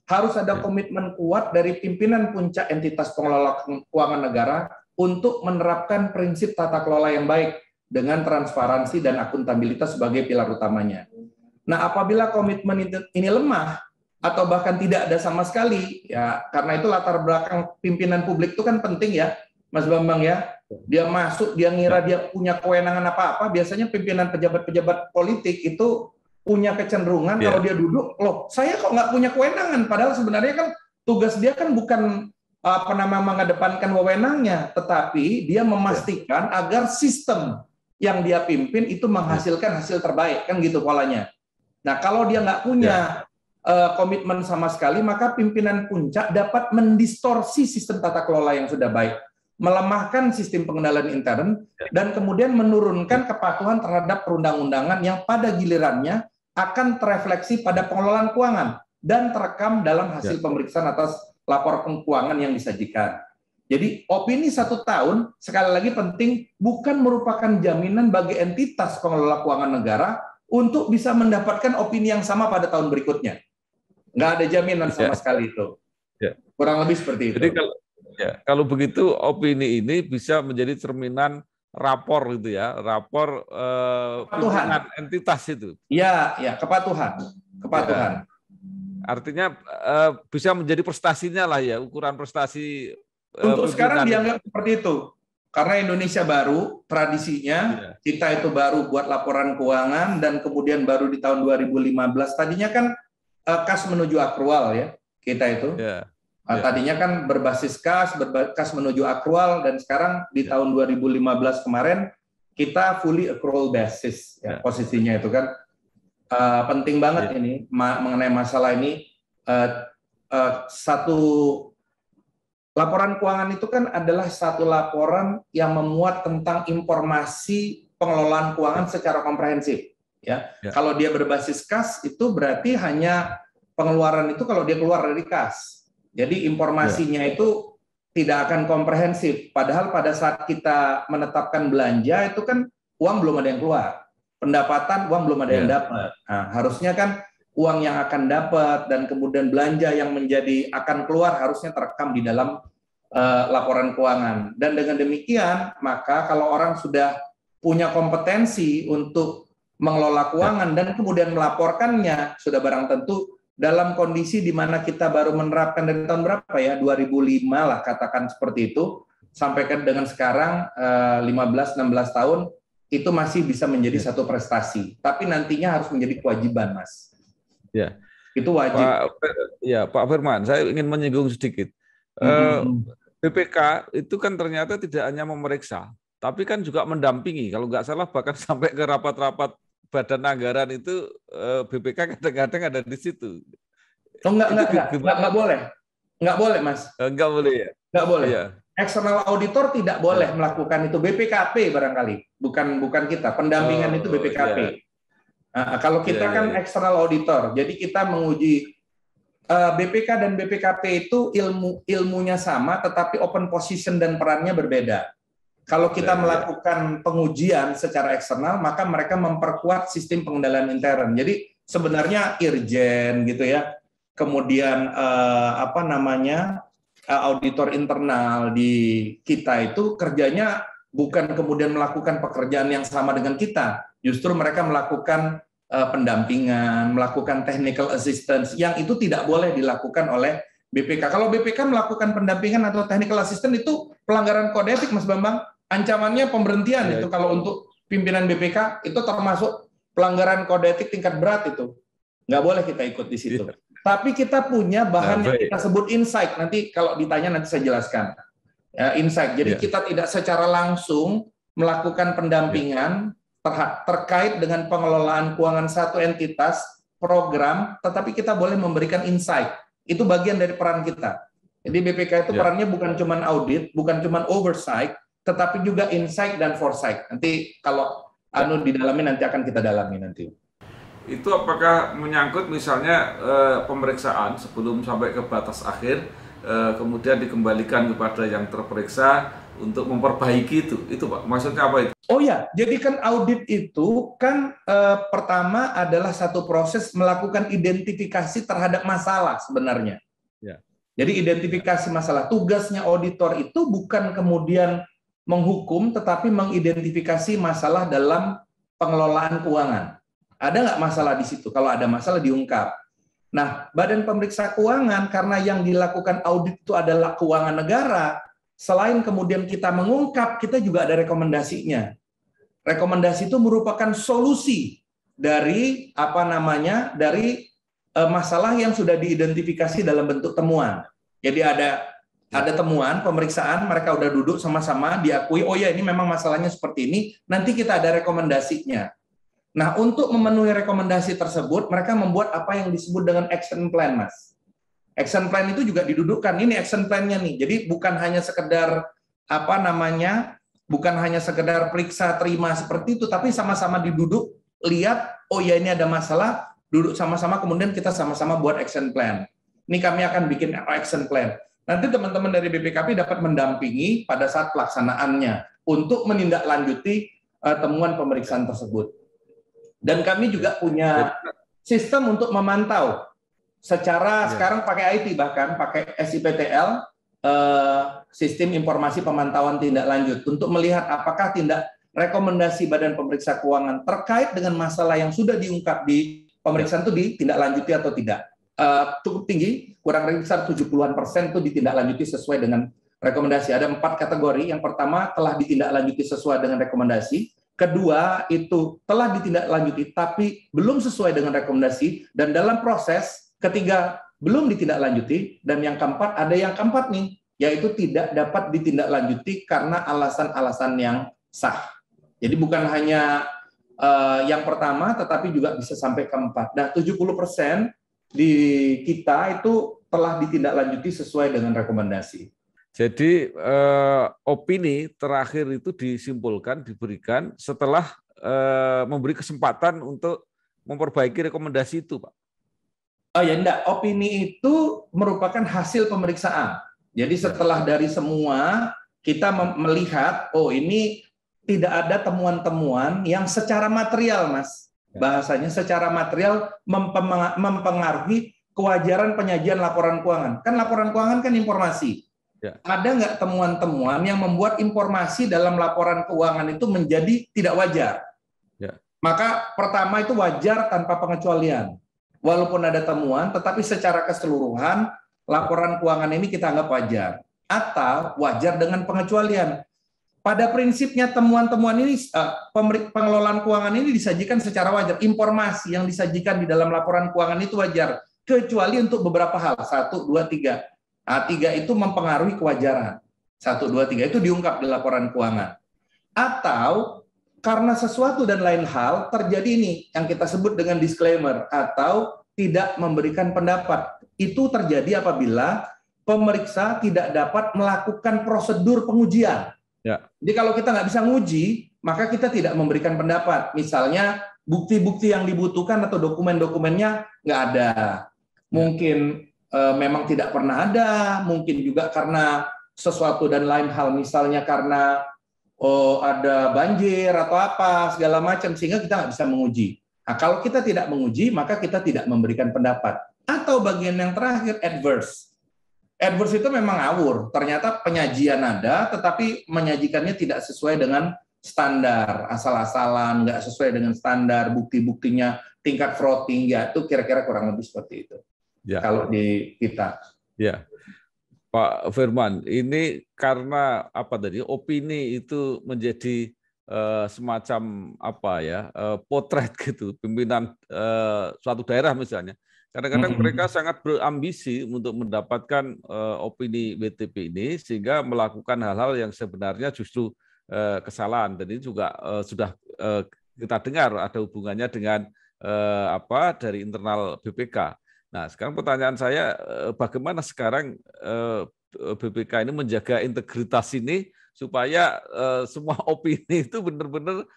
Harus ada komitmen kuat dari pimpinan puncak entitas pengelola keuangan negara untuk menerapkan prinsip tata kelola yang baik dengan transparansi dan akuntabilitas sebagai pilar utamanya. Nah, apabila komitmen ini lemah atau bahkan tidak ada sama sekali, ya karena itu latar belakang pimpinan publik itu kan penting ya, Mas Bambang ya. Dia masuk, dia ngira dia punya kewenangan apa-apa. Biasanya pimpinan pejabat-pejabat politik itu punya kecenderungan kalau dia duduk, loh saya kok nggak punya kewenangan. Padahal sebenarnya kan tugas dia kan bukan mengedepankan wewenangnya, tetapi dia memastikan agar sistem yang dia pimpin itu menghasilkan hasil terbaik, kan gitu polanya. Nah, kalau dia nggak punya komitmen sama sekali, maka pimpinan puncak dapat mendistorsi sistem tata kelola yang sudah baik, melemahkan sistem pengendalian intern, dan kemudian menurunkan kepatuhan terhadap perundang-undangan yang pada gilirannya akan terefleksi pada pengelolaan keuangan dan terekam dalam hasil pemeriksaan atas laporan keuangan yang disajikan. Jadi opini 1 tahun, sekali lagi penting, bukan merupakan jaminan bagi entitas pengelola keuangan negara untuk bisa mendapatkan opini yang sama pada tahun berikutnya. Nggak ada jaminan sama sekali itu. Kurang lebih seperti itu. Jadi kalau begitu opini ini bisa menjadi cerminan rapor gitu ya, rapor pimpinan entitas itu. Iya, kepatuhan. Artinya bisa menjadi prestasinya lah ya, ukuran prestasi. Untuk sekarang dianggap seperti itu. Karena Indonesia baru, tradisinya kita itu baru buat laporan keuangan dan kemudian baru di tahun 2015. Tadinya kan kas menuju akrual ya, kita itu. Tadinya kan berbasis kas menuju akrual, dan sekarang di tahun 2015 kemarin kita fully accrual basis ya, posisinya itu kan penting banget ini mengenai masalah ini. Satu laporan keuangan itu kan adalah satu laporan yang memuat tentang informasi pengelolaan keuangan secara komprehensif ya. Kalau dia berbasis kas itu berarti hanya pengeluaran itu kalau dia keluar dari kas. Jadi informasinya itu tidak akan komprehensif. Padahal pada saat kita menetapkan belanja itu kan uang belum ada yang keluar. Pendapatan uang belum ada yang dapat. Nah, harusnya kan uang yang akan dapat dan kemudian belanja yang menjadi akan keluar harusnya terekam di dalam laporan keuangan. Dan dengan demikian, maka kalau orang sudah punya kompetensi untuk mengelola keuangan dan kemudian melaporkannya, sudah barang tentu dalam kondisi di mana kita baru menerapkan dari tahun berapa ya, 2005 lah katakan seperti itu, sampai dengan sekarang 15-16 tahun, itu masih bisa menjadi satu prestasi. Tapi nantinya harus menjadi kewajiban, Mas. Ya. Itu wajib. Pak Firman, saya ingin menyinggung sedikit. BPK itu kan ternyata tidak hanya memeriksa, tapi kan juga mendampingi. Kalau nggak salah bahkan sampai ke rapat-rapat badan anggaran itu BPK kadang-kadang ada di situ. Oh, nggak boleh. Nggak boleh, Mas. Nggak boleh ya? Nggak boleh. Iya. External auditor tidak boleh melakukan itu. BPKP barangkali, bukan kita. Pendampingan itu BPKP. Iya. Nah, kalau kita kan external auditor, jadi kita menguji BPK dan BPKP itu ilmunya sama, tetapi open position dan perannya berbeda. Kalau kita melakukan pengujian secara eksternal, maka mereka memperkuat sistem pengendalian intern. Jadi sebenarnya irjen gitu ya, kemudian auditor internal di kita itu kerjanya bukan kemudian melakukan pekerjaan yang sama dengan kita, justru mereka melakukan pendampingan, melakukan technical assistance, yang itu tidak boleh dilakukan oleh BPK. Kalau BPK melakukan pendampingan atau technical assistance itu pelanggaran kode etik, Mas Bambang. Ancamannya pemberhentian itu kalau untuk pimpinan BPK itu termasuk pelanggaran kode etik tingkat berat itu. Nggak boleh kita ikut di situ. Tapi kita punya bahan yang kita sebut insight. Nanti kalau ditanya nanti saya jelaskan. Ya, insight. Jadi kita tidak secara langsung melakukan pendampingan terkait dengan pengelolaan keuangan satu entitas, program, tetapi kita boleh memberikan insight. Itu bagian dari peran kita. Jadi BPK itu perannya bukan cuma audit, bukan cuma oversight, tetapi juga insight dan foresight. Nanti kalau didalami nanti akan kita dalami nanti. Itu apakah menyangkut misalnya pemeriksaan sebelum sampai ke batas akhir, kemudian dikembalikan kepada yang terperiksa untuk memperbaiki itu Pak? Maksudnya apa itu? Oh ya, jadi kan audit itu kan pertama adalah satu proses melakukan identifikasi terhadap masalah sebenarnya. Ya. Jadi identifikasi masalah. Tugasnya auditor itu bukan kemudian menghukum, tetapi mengidentifikasi masalah dalam pengelolaan keuangan. Ada nggak masalah di situ? Kalau ada masalah diungkap. Nah, Badan Pemeriksa Keuangan karena yang dilakukan audit itu adalah keuangan negara, selain kemudian kita mengungkap, kita juga ada rekomendasinya. Rekomendasi itu merupakan solusi dari dari masalah yang sudah diidentifikasi dalam bentuk temuan. Jadi ada temuan, pemeriksaan, mereka udah duduk sama-sama, diakui, oh ya ini memang masalahnya seperti ini, nanti kita ada rekomendasinya. Nah, untuk memenuhi rekomendasi tersebut, mereka membuat apa yang disebut dengan action plan, Mas. Action plan itu juga didudukkan, ini action plan-nya nih. Jadi bukan hanya sekedar bukan hanya sekedar periksa terima seperti itu, tapi sama-sama diduduk, lihat, oh ya ini ada masalah, duduk sama-sama, kemudian kita sama-sama buat action plan. Ini kami akan bikin action plan. Nanti teman-teman dari BPKP dapat mendampingi pada saat pelaksanaannya untuk menindaklanjuti temuan pemeriksaan tersebut. Dan kami juga punya sistem untuk memantau secara sekarang pakai IT, bahkan pakai SIPTL, sistem informasi pemantauan tindak lanjut, untuk melihat apakah rekomendasi Badan Pemeriksa Keuangan terkait dengan masalah yang sudah diungkap di pemeriksaan itu ditindaklanjuti atau tidak. Cukup tinggi, kurang lebih 70-an% itu ditindaklanjuti sesuai dengan rekomendasi. Ada 4 kategori. Yang pertama telah ditindaklanjuti sesuai dengan rekomendasi. Kedua itu telah ditindaklanjuti tapi belum sesuai dengan rekomendasi dan dalam proses. Ketiga belum ditindaklanjuti, dan yang keempat ada yang keempat nih, yaitu tidak dapat ditindaklanjuti karena alasan-alasan yang sah. Jadi bukan hanya yang pertama, tetapi juga bisa sampai keempat. Nah, 70% di kita itu telah ditindaklanjuti sesuai dengan rekomendasi. Jadi opini terakhir itu diberikan setelah memberi kesempatan untuk memperbaiki rekomendasi itu, Pak. Oh ya, enggak. Opini itu merupakan hasil pemeriksaan. Jadi setelah dari semua kita melihat, oh ini tidak ada temuan-temuan yang secara material, Mas. Bahasanya secara material mempengaruhi kewajaran penyajian laporan keuangan. Kan laporan keuangan kan informasi. Ada nggak temuan-temuan yang membuat informasi dalam laporan keuangan itu menjadi tidak wajar? Maka pertama itu wajar tanpa pengecualian. Walaupun ada temuan, tetapi secara keseluruhan laporan keuangan ini kita anggap wajar. Atau wajar dengan pengecualian. Pada prinsipnya temuan-temuan ini, pengelolaan keuangan ini disajikan secara wajar. Informasi yang disajikan di dalam laporan keuangan itu wajar. Kecuali untuk beberapa hal. 1, 2, 3. 3 itu mempengaruhi kewajaran. 1, 2, 3 itu diungkap di laporan keuangan. Atau karena sesuatu dan lain hal terjadi ini yang kita sebut dengan disclaimer atau tidak memberikan pendapat. Itu terjadi apabila pemeriksa tidak dapat melakukan prosedur pengujian. Jadi kalau kita nggak bisa nguji, maka kita tidak memberikan pendapat. Misalnya bukti-bukti yang dibutuhkan atau dokumen-dokumennya nggak ada. Mungkin memang tidak pernah ada, mungkin juga karena sesuatu dan lain hal, misalnya karena ada banjir atau apa, segala macam, sehingga kita nggak bisa menguji. Nah, kalau kita tidak menguji, maka kita tidak memberikan pendapat. Atau bagian yang terakhir, adverse. Adverse itu memang ngawur. Ternyata penyajian ada, tetapi menyajikannya tidak sesuai dengan standar, asal-asalan, nggak sesuai dengan standar, bukti-buktinya tingkat fraud tinggi, itu kira-kira kurang lebih seperti itu. Kalau di kita. Pak Firman, ini karena apa tadi opini itu menjadi semacam potret gitu pimpinan suatu daerah misalnya. Kadang-kadang mereka sangat berambisi untuk mendapatkan opini WTP ini sehingga melakukan hal-hal yang sebenarnya justru kesalahan. Dan ini juga sudah kita dengar ada hubungannya dengan dari internal BPK. Nah, sekarang pertanyaan saya, bagaimana sekarang BPK ini menjaga integritas ini supaya semua opini itu benar-benar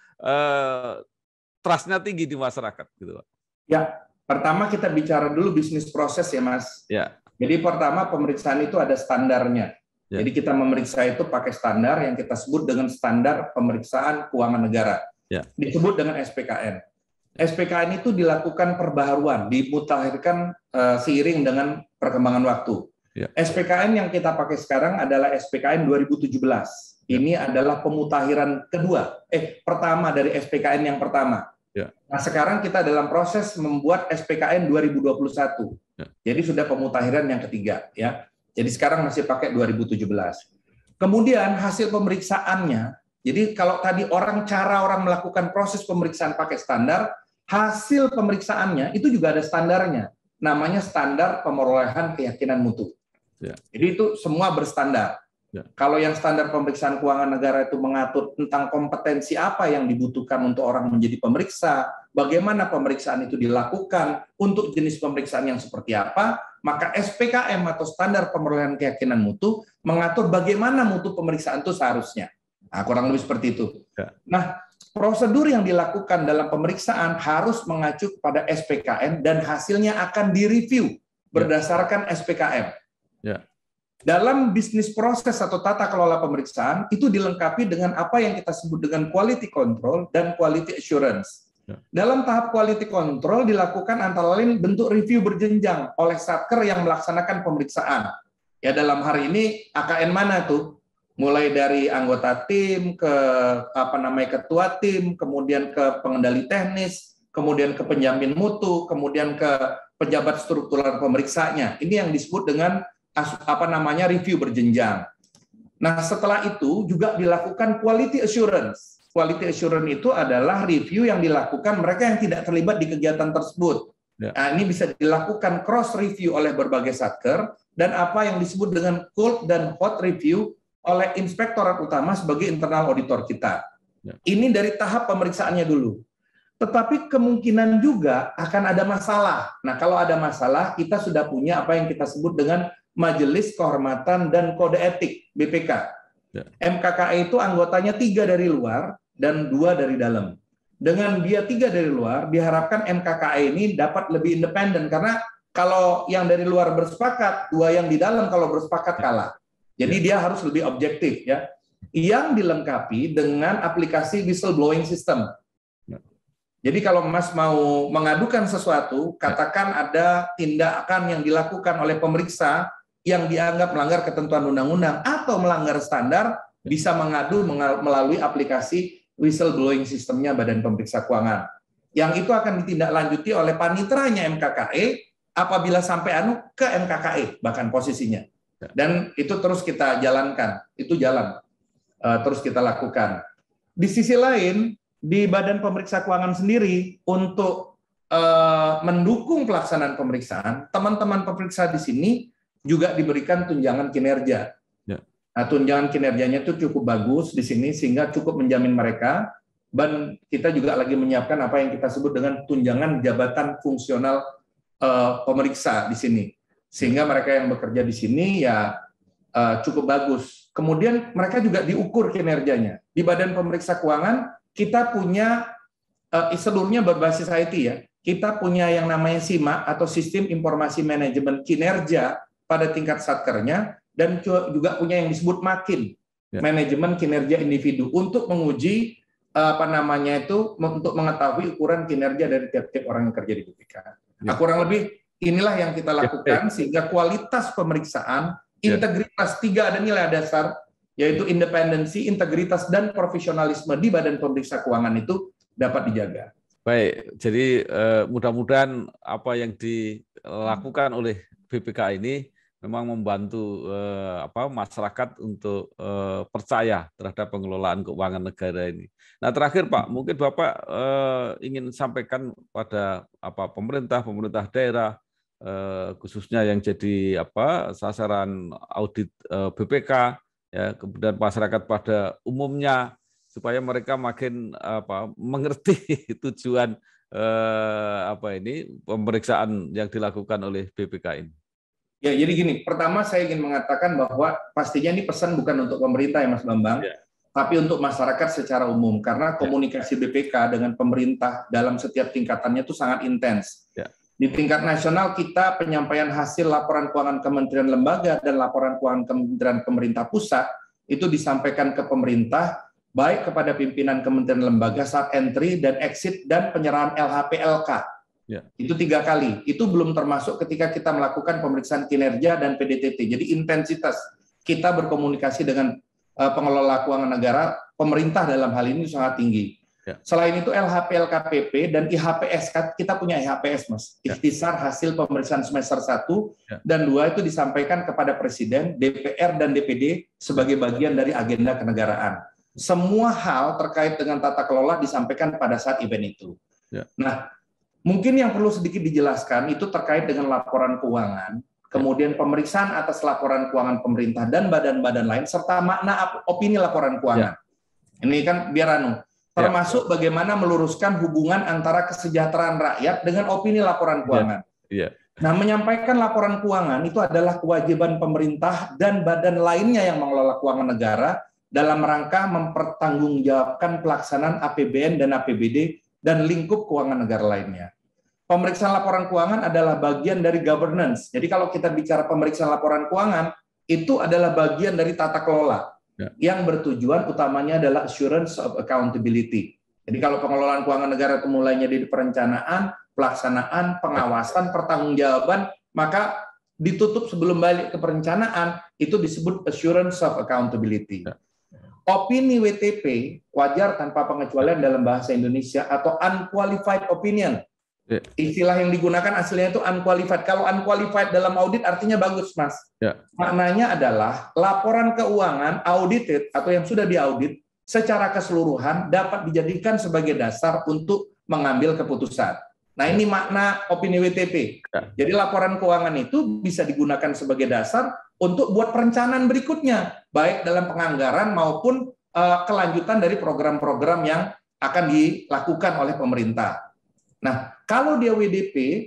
trust-nya tinggi di masyarakat, gitu, Pak? Ya, pertama kita bicara dulu bisnis proses ya, Mas. Jadi pertama pemeriksaan itu ada standarnya. Jadi kita memeriksa itu pakai standar yang kita sebut dengan standar pemeriksaan keuangan negara. Disebut dengan SPKN. SPKN itu dilakukan perbaharuan, dimutakhirkan seiring dengan perkembangan waktu. SPKN yang kita pakai sekarang adalah SPKN 2017. Ini adalah pemutakhiran pertama dari SPKN yang pertama. Nah, sekarang kita dalam proses membuat SPKN 2021. Jadi sudah pemutakhiran yang ketiga, ya. Jadi sekarang masih pakai 2017. Kemudian hasil pemeriksaannya, jadi kalau tadi cara orang melakukan proses pemeriksaan pakai standar, hasil pemeriksaannya itu juga ada standarnya. Namanya standar pemerolehan keyakinan mutu. Jadi itu semua berstandar. Kalau yang standar pemeriksaan keuangan negara itu mengatur tentang kompetensi apa yang dibutuhkan untuk orang menjadi pemeriksa, bagaimana pemeriksaan itu dilakukan, untuk jenis pemeriksaan yang seperti apa, maka SPKM atau standar pemerolehan keyakinan mutu mengatur bagaimana mutu pemeriksaan itu seharusnya. Nah, kurang lebih seperti itu. Nah, prosedur yang dilakukan dalam pemeriksaan harus mengacu pada SPKM dan hasilnya akan direview berdasarkan SPKM. Dalam bisnis proses atau tata kelola pemeriksaan itu dilengkapi dengan apa yang kita sebut dengan quality control dan quality assurance. Dalam tahap quality control dilakukan antara lain bentuk review berjenjang oleh satker yang melaksanakan pemeriksaan. Ya, dalam hari ini AKN mana tuh? Mulai dari anggota tim ke ketua tim, kemudian ke pengendali teknis, kemudian ke penjamin mutu, kemudian ke pejabat struktural pemeriksanya. Ini yang disebut dengan review berjenjang. Nah, setelah itu juga dilakukan quality assurance. Quality assurance itu adalah review yang dilakukan mereka yang tidak terlibat di kegiatan tersebut. Nah, ini bisa dilakukan cross review oleh berbagai satker dan apa yang disebut dengan cold dan hot review oleh inspektorat utama sebagai internal auditor kita. Ini dari tahap pemeriksaannya dulu. Tetapi kemungkinan juga akan ada masalah. Nah, kalau ada masalah, kita sudah punya apa yang kita sebut dengan Majelis Kehormatan dan Kode Etik BPK. MKKE itu anggotanya 3 dari luar dan 2 dari dalam. Dengan dia 3 dari luar, diharapkan MKKE ini dapat lebih independen karena kalau yang dari luar bersepakat, 2 yang di dalam kalau bersepakat kalah. Jadi dia harus lebih objektif, ya. Yang dilengkapi dengan aplikasi whistleblowing system. Jadi kalau Mas mau mengadukan sesuatu, katakan ada tindakan yang dilakukan oleh pemeriksa yang dianggap melanggar ketentuan undang-undang atau melanggar standar bisa mengadu melalui aplikasi whistleblowing sistemnya Badan Pemeriksa Keuangan. Yang itu akan ditindaklanjuti oleh panitranya MKKE apabila sampai ke MKKE bahkan posisinya. Dan itu terus kita jalankan, itu jalan terus kita lakukan. Di sisi lain, di Badan Pemeriksa Keuangan sendiri untuk mendukung pelaksanaan pemeriksaan, teman-teman pemeriksa di sini juga diberikan tunjangan kinerja. Ya. Nah, tunjangan kinerjanya itu cukup bagus di sini sehingga cukup menjamin mereka. Dan kita juga lagi menyiapkan apa yang kita sebut dengan tunjangan jabatan fungsional pemeriksa di sini. Sehingga mereka yang bekerja di sini ya cukup bagus. Kemudian mereka juga diukur kinerjanya. Di Badan Pemeriksa Keuangan kita punya seluruhnya berbasis IT ya. Kita punya yang namanya SIMA atau Sistem Informasi Manajemen Kinerja pada tingkat satkernya, dan juga punya yang disebut MAKIN, Manajemen Kinerja Individu, untuk menguji untuk mengetahui ukuran kinerja dari tiap-tiap orang yang kerja di BPK. Nah, kurang lebih inilah yang kita lakukan sehingga kualitas pemeriksaan, integritas, 3 ada nilai dasar, yaitu independensi, integritas, dan profesionalisme di Badan Pemeriksa Keuangan itu dapat dijaga. Baik, jadi mudah-mudahan apa yang dilakukan oleh BPK ini memang membantu masyarakat untuk percaya terhadap pengelolaan keuangan negara ini. Nah, terakhir Pak, mungkin Bapak ingin sampaikan pada pemerintah daerah khususnya yang jadi sasaran audit BPK, ya, kemudian masyarakat pada umumnya, supaya mereka makin mengerti tujuan pemeriksaan yang dilakukan oleh BPK ini. Ya, jadi gini, pertama saya ingin mengatakan bahwa pastinya ini pesan bukan untuk pemerintah ya Mas Bambang, tapi untuk masyarakat secara umum, karena komunikasi BPK dengan pemerintah dalam setiap tingkatannya itu sangat intens. Di tingkat nasional kita penyampaian hasil laporan keuangan kementerian lembaga dan laporan keuangan kementerian pemerintah pusat itu disampaikan ke pemerintah, baik kepada pimpinan kementerian lembaga saat entry dan exit dan penyerahan LHPLK. Itu 3 kali. Itu belum termasuk ketika kita melakukan pemeriksaan kinerja dan PDTT. Jadi intensitas kita berkomunikasi dengan pengelola keuangan negara, pemerintah dalam hal ini sangat tinggi. Selain itu LHPLKPP dan IHPS, kita punya IHPS Mas, ikhtisar hasil pemeriksaan semester 1 dan 2 itu disampaikan kepada Presiden, DPR dan DPD sebagai bagian dari agenda kenegaraan. Semua hal terkait dengan tata kelola disampaikan pada saat event itu. Nah, mungkin yang perlu sedikit dijelaskan itu terkait dengan laporan keuangan, kemudian pemeriksaan atas laporan keuangan pemerintah dan badan-badan lain, serta makna opini laporan keuangan. Ini kan biar termasuk bagaimana meluruskan hubungan antara kesejahteraan rakyat dengan opini laporan keuangan. Nah, menyampaikan laporan keuangan itu adalah kewajiban pemerintah dan badan lainnya yang mengelola keuangan negara dalam rangka mempertanggungjawabkan pelaksanaan APBN dan APBD dan lingkup keuangan negara lainnya. Pemeriksaan laporan keuangan adalah bagian dari governance. Jadi kalau kita bicara pemeriksaan laporan keuangan, itu adalah bagian dari tata kelola yang bertujuan utamanya adalah assurance of accountability. Jadi kalau pengelolaan keuangan negara itu mulainya dari perencanaan, pelaksanaan, pengawasan, pertanggungjawaban, maka ditutup sebelum balik ke perencanaan, itu disebut assurance of accountability. Opini WTP wajar tanpa pengecualian dalam bahasa Indonesia atau unqualified opinion. Istilah yang digunakan aslinya itu unqualified. Kalau unqualified dalam audit artinya bagus, Mas. Maknanya adalah laporan keuangan audited atau yang sudah diaudit secara keseluruhan dapat dijadikan sebagai dasar untuk mengambil keputusan. Nah, ini makna opini WTP. Jadi laporan keuangan itu bisa digunakan sebagai dasar untuk buat perencanaan berikutnya, baik dalam penganggaran maupun kelanjutan dari program-program yang akan dilakukan oleh pemerintah. Nah, kalau dia WDP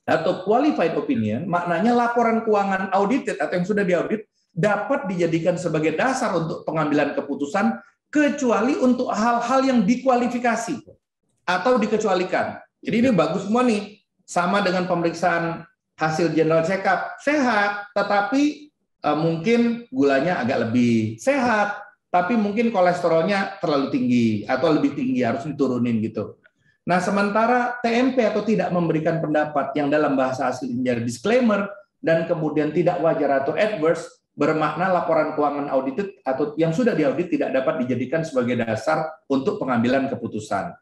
atau qualified opinion, maknanya laporan keuangan audited atau yang sudah diaudit dapat dijadikan sebagai dasar untuk pengambilan keputusan kecuali untuk hal-hal yang dikualifikasi atau dikecualikan. Jadi ini bagus semua nih, sama dengan pemeriksaan hasil general check-up, sehat, tetapi mungkin gulanya agak lebih sehat, tapi mungkin kolesterolnya terlalu tinggi atau lebih tinggi, harus diturunin gitu. Nah, sementara TMP atau tidak memberikan pendapat yang dalam bahasa aslinya disclaimer dan kemudian tidak wajar atau adverse, bermakna laporan keuangan audited atau yang sudah diaudit tidak dapat dijadikan sebagai dasar untuk pengambilan keputusan.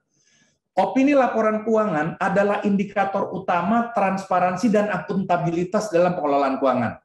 Opini laporan keuangan adalah indikator utama transparansi dan akuntabilitas dalam pengelolaan keuangan.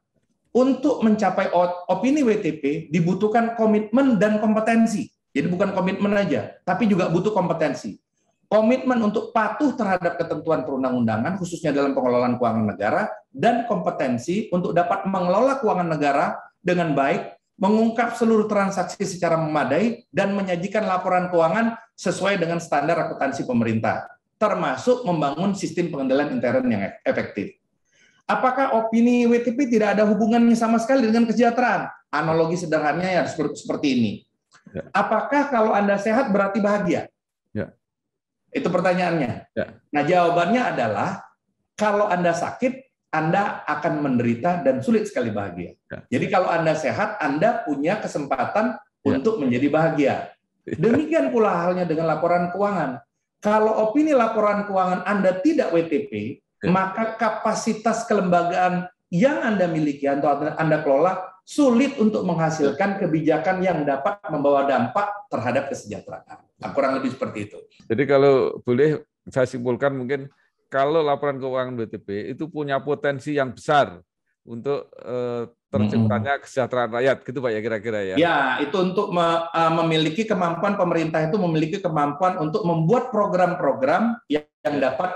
Untuk mencapai opini WTP dibutuhkan komitmen dan kompetensi. Jadi bukan komitmen aja, tapi juga butuh kompetensi. Komitmen untuk patuh terhadap ketentuan perundang-undangan, khususnya dalam pengelolaan keuangan negara, dan kompetensi untuk dapat mengelola keuangan negara dengan baik, mengungkap seluruh transaksi secara memadai, dan menyajikan laporan keuangan sesuai dengan standar akuntansi pemerintah, termasuk membangun sistem pengendalian intern yang efektif. Apakah opini WTP tidak ada hubungannya sama sekali dengan kesejahteraan? Analogi sederhananya ya seperti ini. Apakah kalau Anda sehat berarti bahagia? Ya. Itu pertanyaannya. Ya. Nah, jawabannya adalah kalau Anda sakit, Anda akan menderita dan sulit sekali bahagia. Ya. Jadi kalau Anda sehat, Anda punya kesempatan untuk menjadi bahagia. Demikian pula halnya dengan laporan keuangan. Kalau opini laporan keuangan Anda tidak WTP, maka kapasitas kelembagaan yang Anda miliki atau Anda kelola sulit untuk menghasilkan kebijakan yang dapat membawa dampak terhadap kesejahteraan. Nah, kurang lebih seperti itu. Jadi kalau boleh saya simpulkan, mungkin kalau laporan keuangan BTP itu punya potensi yang besar untuk terciptanya kesejahteraan rakyat, gitu Pak ya kira-kira ya? Ya, itu untuk memiliki kemampuan, pemerintah itu memiliki kemampuan untuk membuat program-program yang dapat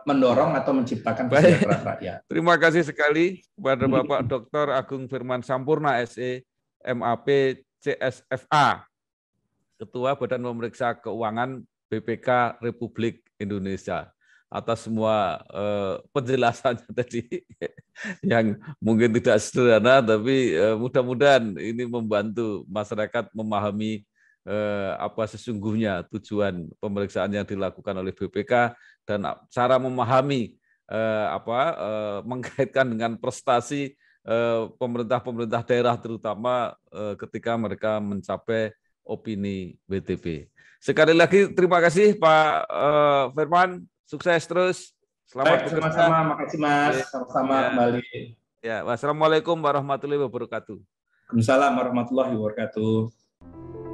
mendorong atau menciptakan kesejahteraan rakyat. Terima kasih sekali kepada Bapak Dr. Agung Firman Sampurna, SE, MAP, CSFA, Ketua Badan Pemeriksa Keuangan BPK Republik Indonesia, atas semua penjelasannya tadi yang mungkin tidak sederhana, tapi mudah-mudahan ini membantu masyarakat memahami apa sesungguhnya tujuan pemeriksaan yang dilakukan oleh BPK dan cara memahami mengkaitkan dengan prestasi pemerintah-pemerintah daerah, terutama ketika mereka mencapai opini BTP. Sekali lagi terima kasih Pak Firman, sukses terus. Selamat bekerja. Sama-sama, makasih Mas. Sama-sama kembali. Ya, wassalamualaikum warahmatullahi wabarakatuh. Waalaikumsalam warahmatullahi wabarakatuh.